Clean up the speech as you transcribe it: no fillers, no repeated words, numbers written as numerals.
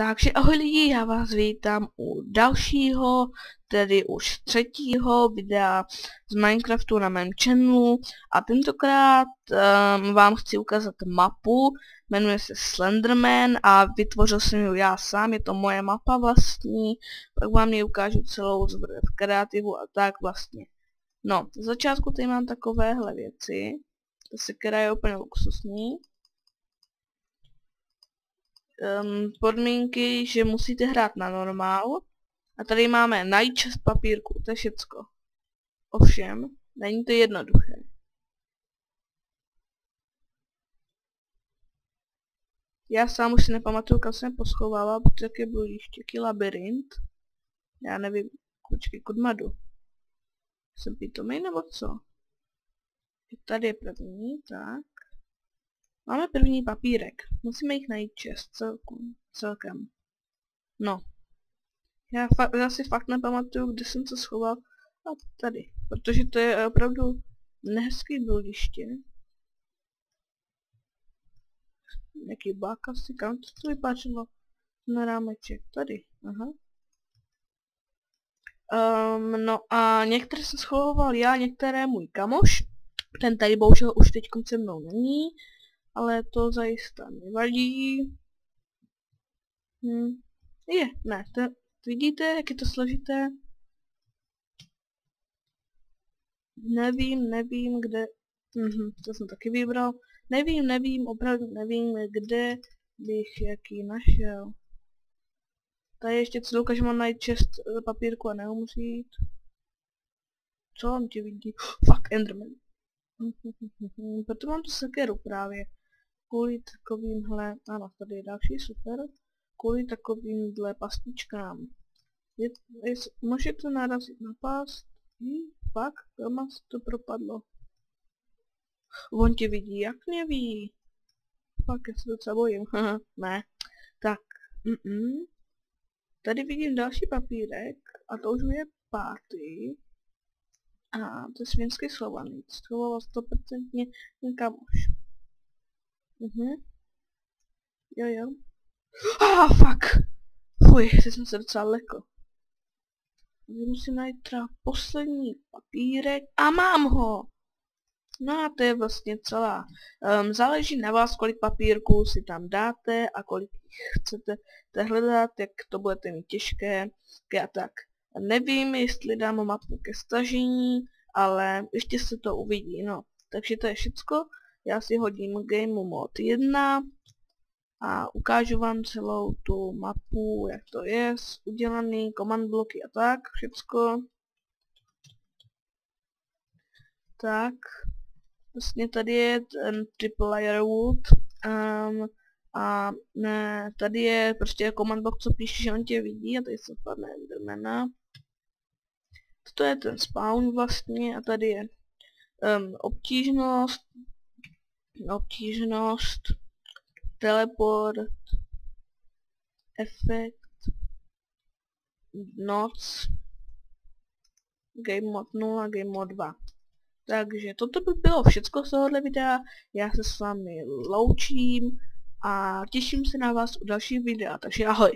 Takže ahoj lidi, já vás vítám u dalšího, tedy už třetího videa z Minecraftu na mém channelu a tentokrát vám chci ukázat mapu, jmenuje se Slenderman a vytvořil jsem ji já sám, je to moje mapa vlastní, pak vám ji ukážu celou v kreativu a tak vlastně. No, z začátku tady mám takovéhle věci, sekera je úplně luxusní. Podmínky, že musíte hrát na normál. A tady máme najít 6 papírků, to je všecko. Ovšem, není to jednoduché. Já sám už si nepamatuju, kam jsem poschovával, protože taky byl ještě labirint. Já nevím, počkej, kudma jdu. Jsem pitomej nebo co? Tady je první, tak. Máme první papírek. Musíme jich najít 6 celkem. No. Já si fakt nepamatuju, kde jsem se schoval. A tady. Protože to je opravdu nehezký bludiště. Jaký bák asi, kam to vypáčilo? Na rámeček. Tady. Aha. No a některé jsem schoval já, některé můj kamoš. Ten tady bohužel už teď se mnou není. Ale to zajistě nevadí. Ne, vidíte, jak je to složité? Nevím, kde... to jsem taky vybral. Nevím, opravdu nevím, kde bych jaký našel. Tady ještě celou, že mám najít 6 papírku a neumřít. Co on tě vidí? Fuck, Enderman. Proto mám tu sekeru právě. Kvůli takovýmhle, ano, tady je další, super. Kvůli takovýmhle pastičkám. Můžete narazit na past? Fakt, doma se to propadlo. On tě vidí, jak mě ví? Fakt, já se docela bojím, ne. Tak, tady vidím další papírek, a to už je 5. A to je svěnský slovaný, schoval 100% ten kamoš. Jo. Fuck! Fuj, teď jsem se docela lekl. Musím najít třeba poslední papírek a mám ho! No a to je vlastně celá. Záleží na vás, kolik papírků si tam dáte a kolik chcete hledat, jak to budete mít těžké a tak. Nevím, jestli dám mapu ke stažení, ale ještě se to uvidí, no. Takže to je všecko. Já si hodím Game Mode 1 a ukážu vám celou tu mapu, jak to je, udělaný, command bloky a tak, všecko. Tak, vlastně tady je ten triple layer wood a ne, tady je prostě command block, co píše, že on tě vidí a tady se padne Endermana. To je ten spawn vlastně a tady je obtížnost, teleport, efekt, noc, game mode 0, game mode 2. Takže toto by bylo všecko z tohohle videa, já se s vámi loučím a těším se na vás u dalších videa, takže ahoj.